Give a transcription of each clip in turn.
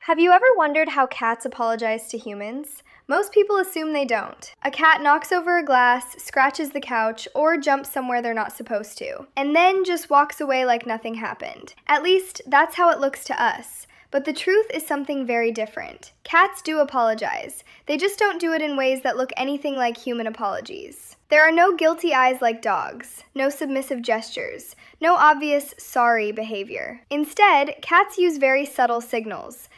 Have you ever wondered how cats apologize to humans? Most people assume they don't. A cat knocks over a glass, scratches the couch, or jumps somewhere they're not supposed to, and then just walks away like nothing happened. At least, that's how it looks to us. But the truth is something very different. Cats do apologize. They just don't do it in ways that look anything like human apologies. There are no guilty eyes like dogs, no submissive gestures, no obvious sorry behavior. Instead, cats use very subtle signals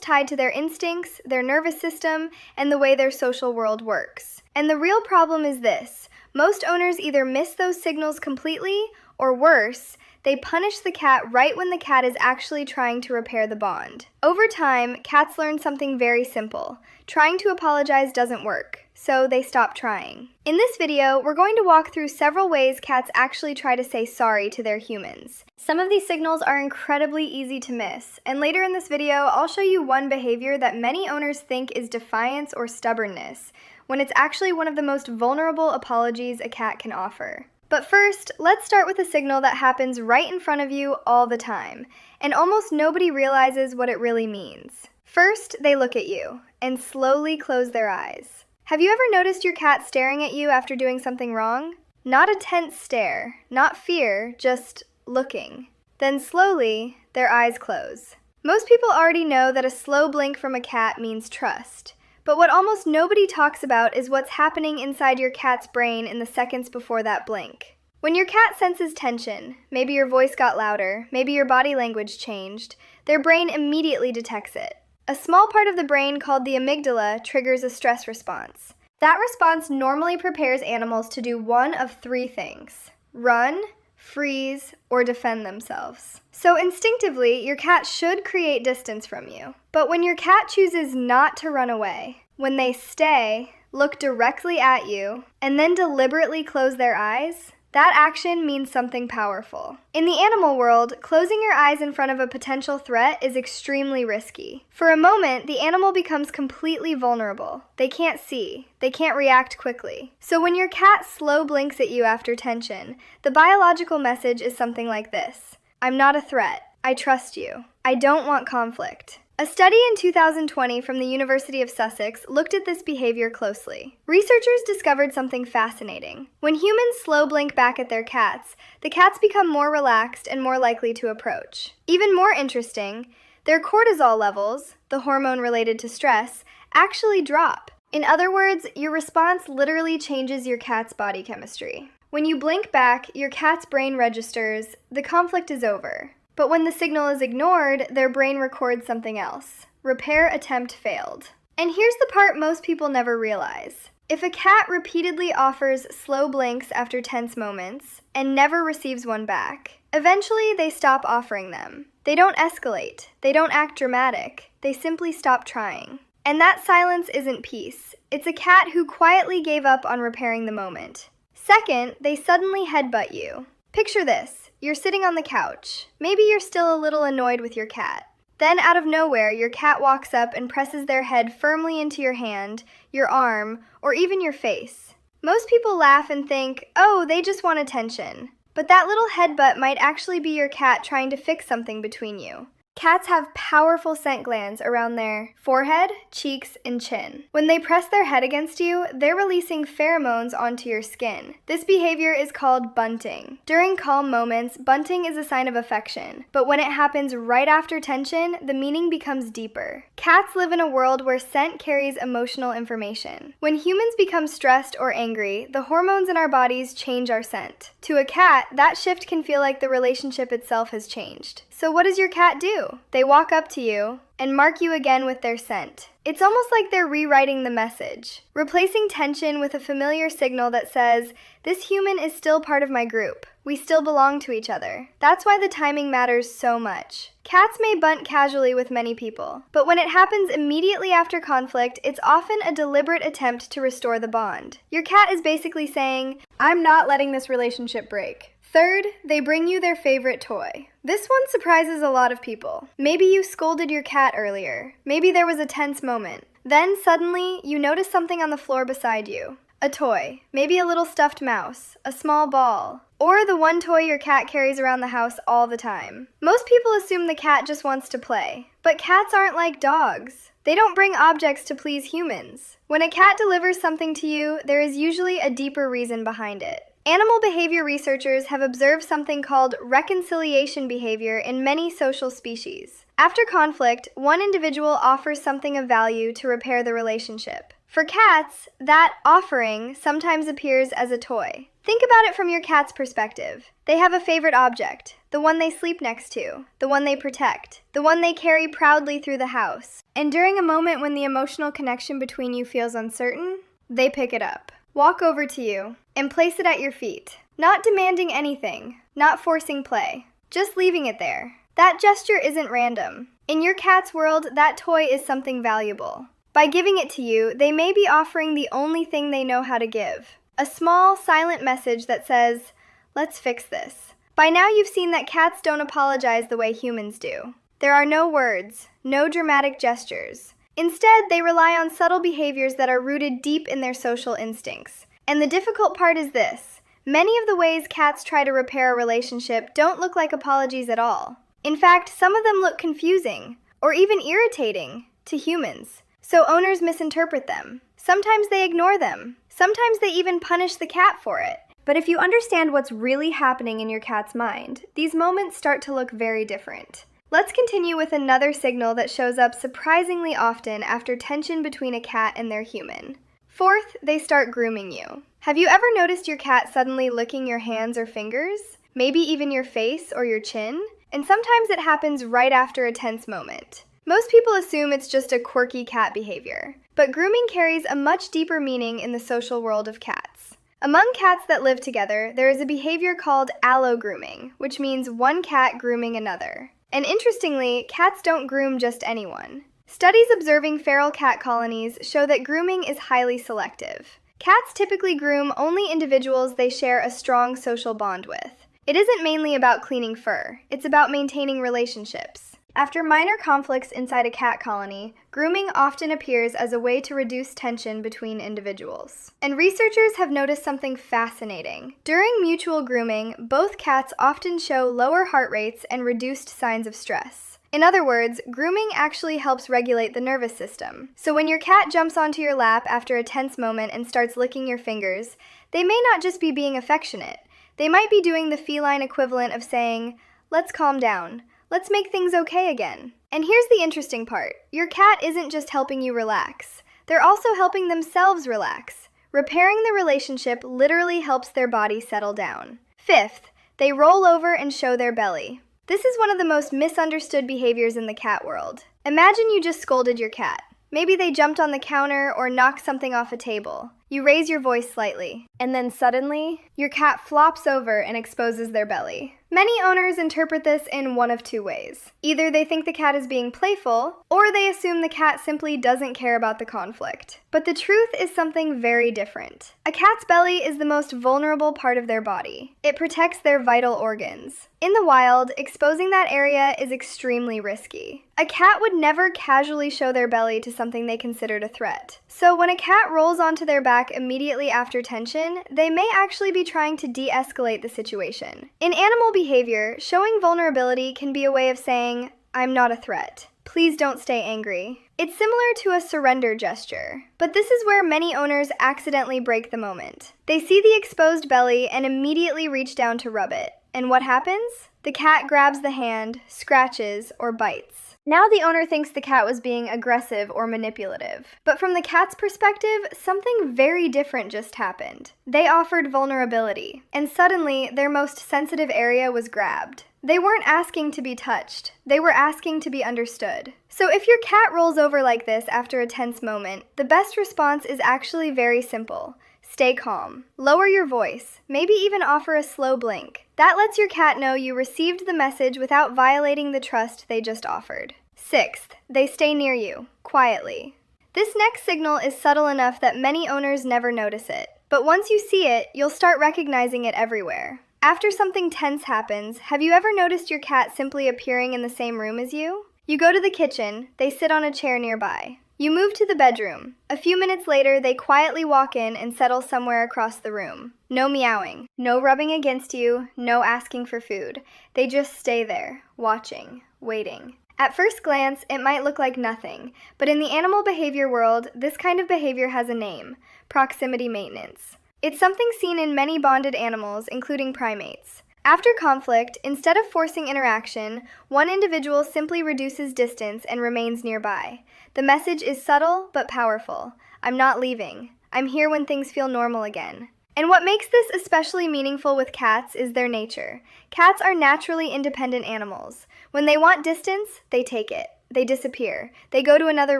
tied to their instincts, their nervous system, and the way their social world works. And the real problem is this: most owners either miss those signals completely, or worse, they punish the cat right when the cat is actually trying to repair the bond. Over time, cats learn something very simple. Trying to apologize doesn't work, so they stop trying. In this video, we're going to walk through several ways cats actually try to say sorry to their humans. Some of these signals are incredibly easy to miss, and later in this video, I'll show you one behavior that many owners think is defiance or stubbornness, when it's actually one of the most vulnerable apologies a cat can offer. But first, let's start with a signal that happens right in front of you all the time, and almost nobody realizes what it really means. First, they look at you, and slowly close their eyes. Have you ever noticed your cat staring at you after doing something wrong? Not a tense stare, not fear, just looking. Then slowly, their eyes close. Most people already know that a slow blink from a cat means trust. But what almost nobody talks about is what's happening inside your cat's brain in the seconds before that blink. When your cat senses tension, maybe your voice got louder, maybe your body language changed, their brain immediately detects it. A small part of the brain called the amygdala triggers a stress response. That response normally prepares animals to do one of three things: run, freeze, or defend themselves. So instinctively, your cat should create distance from you. But when your cat chooses not to run away, when they stay, look directly at you, and then deliberately close their eyes, that action means something powerful. In the animal world, closing your eyes in front of a potential threat is extremely risky. For a moment, the animal becomes completely vulnerable. They can't see. They can't react quickly. So when your cat slow blinks at you after tension, the biological message is something like this: I'm not a threat. I trust you. I don't want conflict. A study in 2020 from the University of Sussex looked at this behavior closely. Researchers discovered something fascinating. When humans slow blink back at their cats, the cats become more relaxed and more likely to approach. Even more interesting, their cortisol levels, the hormone related to stress, actually drop. In other words, your response literally changes your cat's body chemistry. When you blink back, your cat's brain registers, the conflict is over. But when the signal is ignored, their brain records something else: repair attempt failed. And here's the part most people never realize. If a cat repeatedly offers slow blinks after tense moments and never receives one back, eventually they stop offering them. They don't escalate. They don't act dramatic. They simply stop trying. And that silence isn't peace. It's a cat who quietly gave up on repairing the moment. Second, they suddenly headbutt you. Picture this. You're sitting on the couch. Maybe you're still a little annoyed with your cat. Then out of nowhere, your cat walks up and presses their head firmly into your hand, your arm, or even your face. Most people laugh and think, oh, they just want attention. But that little headbutt might actually be your cat trying to fix something between you. Cats have powerful scent glands around their forehead, cheeks, and chin. When they press their head against you, they're releasing pheromones onto your skin. This behavior is called bunting. During calm moments, bunting is a sign of affection, but when it happens right after tension, the meaning becomes deeper. Cats live in a world where scent carries emotional information. When humans become stressed or angry, the hormones in our bodies change our scent. To a cat, that shift can feel like the relationship itself has changed. So what does your cat do? They walk up to you and mark you again with their scent. It's almost like they're rewriting the message, replacing tension with a familiar signal that says, this human is still part of my group. We still belong to each other. That's why the timing matters so much. Cats may bunt casually with many people, but when it happens immediately after conflict, it's often a deliberate attempt to restore the bond. Your cat is basically saying, I'm not letting this relationship break. Third, they bring you their favorite toy. This one surprises a lot of people. Maybe you scolded your cat earlier. Maybe there was a tense moment. Then suddenly, you notice something on the floor beside you. A toy, maybe a little stuffed mouse, a small ball, or the one toy your cat carries around the house all the time. Most people assume the cat just wants to play, But cats aren't like dogs. They don't bring objects to please humans. When a cat delivers something to you, there is usually a deeper reason behind it. Animal behavior researchers have observed something called reconciliation behavior in many social species. After conflict, one individual offers something of value to repair the relationship. For cats, that offering sometimes appears as a toy. Think about it from your cat's perspective. They have a favorite object, the one they sleep next to, the one they protect, the one they carry proudly through the house. And during a moment when the emotional connection between you feels uncertain, they pick it up, walk over to you, and place it at your feet. Not demanding anything, not forcing play, just leaving it there. That gesture isn't random. In your cat's world, that toy is something valuable. By giving it to you, they may be offering the only thing they know how to give. A small, silent message that says, "Let's fix this." By now you've seen that cats don't apologize the way humans do. There are no words, no dramatic gestures. Instead, they rely on subtle behaviors that are rooted deep in their social instincts. And the difficult part is this: many of the ways cats try to repair a relationship don't look like apologies at all. In fact, some of them look confusing, or even irritating, to humans. So owners misinterpret them. Sometimes they ignore them. Sometimes they even punish the cat for it. But if you understand what's really happening in your cat's mind, these moments start to look very different. Let's continue with another signal that shows up surprisingly often after tension between a cat and their human. Fourth, they start grooming you. Have you ever noticed your cat suddenly licking your hands or fingers? Maybe even your face or your chin? And sometimes it happens right after a tense moment. Most people assume it's just a quirky cat behavior, but grooming carries a much deeper meaning in the social world of cats. Among cats that live together, there is a behavior called allo-grooming, which means one cat grooming another. And interestingly, cats don't groom just anyone. Studies observing feral cat colonies show that grooming is highly selective. Cats typically groom only individuals they share a strong social bond with. It isn't mainly about cleaning fur, it's about maintaining relationships. After minor conflicts inside a cat colony, grooming often appears as a way to reduce tension between individuals. And researchers have noticed something fascinating. During mutual grooming, both cats often show lower heart rates and reduced signs of stress. In other words, grooming actually helps regulate the nervous system. So when your cat jumps onto your lap after a tense moment and starts licking your fingers, they may not just be being affectionate. They might be doing the feline equivalent of saying, "Let's calm down. Let's make things okay again." And here's the interesting part. Your cat isn't just helping you relax. They're also helping themselves relax. Repairing the relationship literally helps their body settle down. Fifth, they roll over and show their belly. This is one of the most misunderstood behaviors in the cat world. Imagine you just scolded your cat. Maybe they jumped on the counter or knocked something off a table. You raise your voice slightly, and then suddenly, your cat flops over and exposes their belly. Many owners interpret this in one of two ways. Either they think the cat is being playful, or they assume the cat simply doesn't care about the conflict. But the truth is something very different. A cat's belly is the most vulnerable part of their body. It protects their vital organs. In the wild, exposing that area is extremely risky. A cat would never casually show their belly to something they considered a threat. So when a cat rolls onto their back immediately after tension, they may actually be trying to de-escalate the situation. In animal behavior, showing vulnerability can be a way of saying, "I'm not a threat. Please don't stay angry." It's similar to a surrender gesture. But this is where many owners accidentally break the moment. They see the exposed belly and immediately reach down to rub it. And what happens? The cat grabs the hand, scratches, or bites. Now the owner thinks the cat was being aggressive or manipulative. But from the cat's perspective, something very different just happened. They offered vulnerability, and suddenly their most sensitive area was grabbed. They weren't asking to be touched. They were asking to be understood. So if your cat rolls over like this after a tense moment, the best response is actually very simple. Stay calm. Lower your voice. Maybe even offer a slow blink. That lets your cat know you received the message without violating the trust they just offered. Sixth, they stay near you, quietly. This next signal is subtle enough that many owners never notice it. But once you see it, you'll start recognizing it everywhere. After something tense happens, have you ever noticed your cat simply appearing in the same room as you? You go to the kitchen, they sit on a chair nearby. You move to the bedroom. A few minutes later, they quietly walk in and settle somewhere across the room. No meowing, no rubbing against you, no asking for food. They just stay there, watching, waiting. At first glance, it might look like nothing, but in the animal behavior world, this kind of behavior has a name: proximity maintenance. It's something seen in many bonded animals, including primates. After conflict, instead of forcing interaction, one individual simply reduces distance and remains nearby. The message is subtle but powerful. I'm not leaving. I'm here when things feel normal again. And what makes this especially meaningful with cats is their nature. Cats are naturally independent animals. When they want distance, they take it. They disappear. They go to another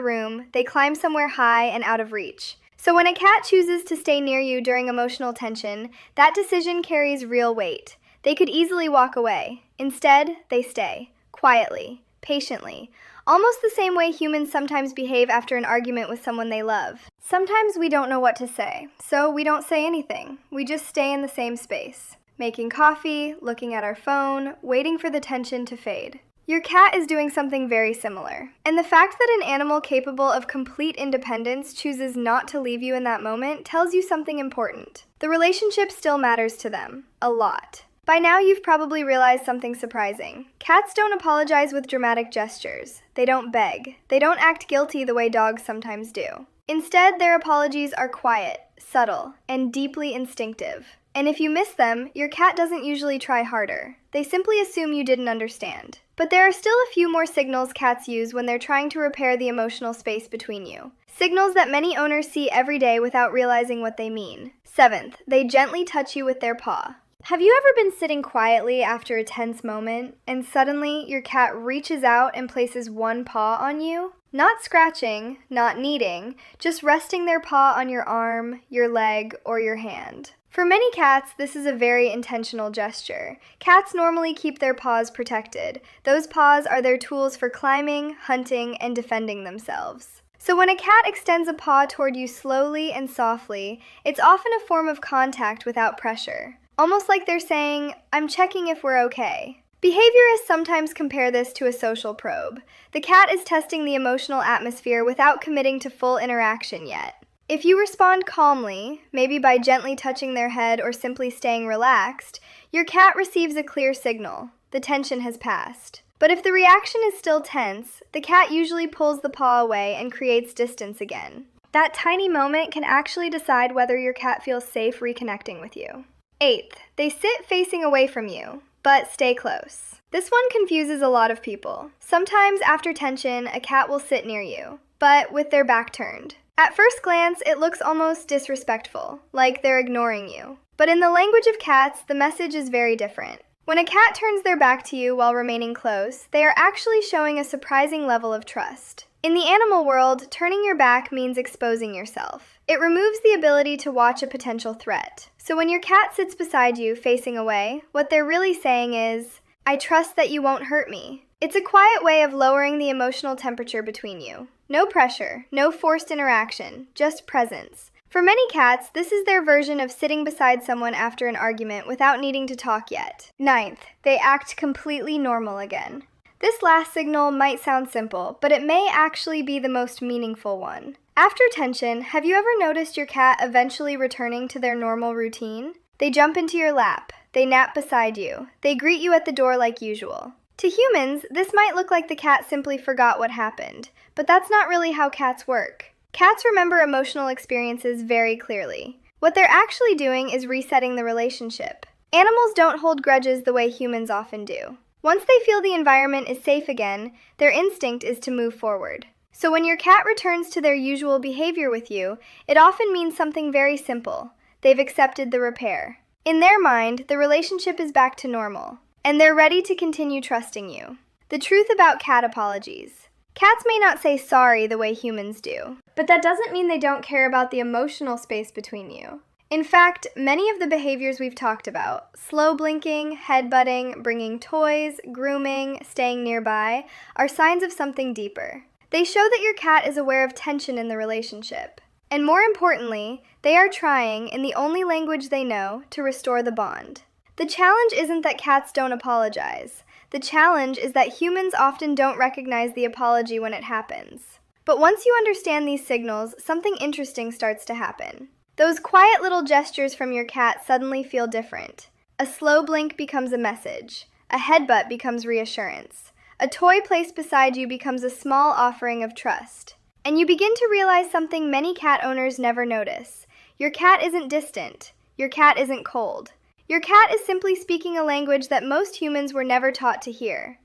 room. They climb somewhere high and out of reach. So when a cat chooses to stay near you during emotional tension, that decision carries real weight. They could easily walk away. Instead, they stay, quietly, patiently, almost the same way humans sometimes behave after an argument with someone they love. Sometimes we don't know what to say, so we don't say anything. We just stay in the same space, making coffee, looking at our phone, waiting for the tension to fade. Your cat is doing something very similar. And the fact that an animal capable of complete independence chooses not to leave you in that moment tells you something important. The relationship still matters to them, a lot. By now you've probably realized something surprising. Cats don't apologize with dramatic gestures. They don't beg. They don't act guilty the way dogs sometimes do. Instead, their apologies are quiet, subtle, and deeply instinctive. And if you miss them, your cat doesn't usually try harder. They simply assume you didn't understand. But there are still a few more signals cats use when they're trying to repair the emotional space between you. Signals that many owners see every day without realizing what they mean. 7th, they gently touch you with their paw. Have you ever been sitting quietly after a tense moment, and suddenly your cat reaches out and places one paw on you? Not scratching, not kneading, just resting their paw on your arm, your leg, or your hand. For many cats, this is a very intentional gesture. Cats normally keep their paws protected. Those paws are their tools for climbing, hunting, and defending themselves. So when a cat extends a paw toward you slowly and softly, it's often a form of contact without pressure. Almost like they're saying, I'm checking if we're okay. Behaviorists sometimes compare this to a social probe. The cat is testing the emotional atmosphere without committing to full interaction yet. If you respond calmly, maybe by gently touching their head or simply staying relaxed, your cat receives a clear signal. The tension has passed. But if the reaction is still tense, the cat usually pulls the paw away and creates distance again. That tiny moment can actually decide whether your cat feels safe reconnecting with you. 8th, they sit facing away from you, but stay close. This one confuses a lot of people. Sometimes after tension, a cat will sit near you, but with their back turned. At first glance, it looks almost disrespectful, like they're ignoring you. But in the language of cats, the message is very different. When a cat turns their back to you while remaining close, they are actually showing a surprising level of trust. In the animal world, turning your back means exposing yourself. It removes the ability to watch a potential threat. So when your cat sits beside you, facing away, what they're really saying is, I trust that you won't hurt me. It's a quiet way of lowering the emotional temperature between you. No pressure, no forced interaction, just presence. For many cats, this is their version of sitting beside someone after an argument without needing to talk yet. 9th, they act completely normal again. This last signal might sound simple, but it may actually be the most meaningful one. After tension, have you ever noticed your cat eventually returning to their normal routine? They jump into your lap. They nap beside you. They greet you at the door like usual. To humans, this might look like the cat simply forgot what happened, but that's not really how cats work. Cats remember emotional experiences very clearly. What they're actually doing is resetting the relationship. Animals don't hold grudges the way humans often do. Once they feel the environment is safe again, their instinct is to move forward. So when your cat returns to their usual behavior with you, it often means something very simple. They've accepted the repair. In their mind, the relationship is back to normal, and they're ready to continue trusting you. The truth about cat apologies. Cats may not say sorry the way humans do, but that doesn't mean they don't care about the emotional space between you. In fact, many of the behaviors we've talked about, slow blinking, headbutting, bringing toys, grooming, staying nearby, are signs of something deeper. They show that your cat is aware of tension in the relationship. And more importantly, they are trying, in the only language they know, to restore the bond. The challenge isn't that cats don't apologize. The challenge is that humans often don't recognize the apology when it happens. But once you understand these signals, something interesting starts to happen. Those quiet little gestures from your cat suddenly feel different. A slow blink becomes a message. A headbutt becomes reassurance. A toy placed beside you becomes a small offering of trust. And you begin to realize something many cat owners never notice. Your cat isn't distant. Your cat isn't cold. Your cat is simply speaking a language that most humans were never taught to hear.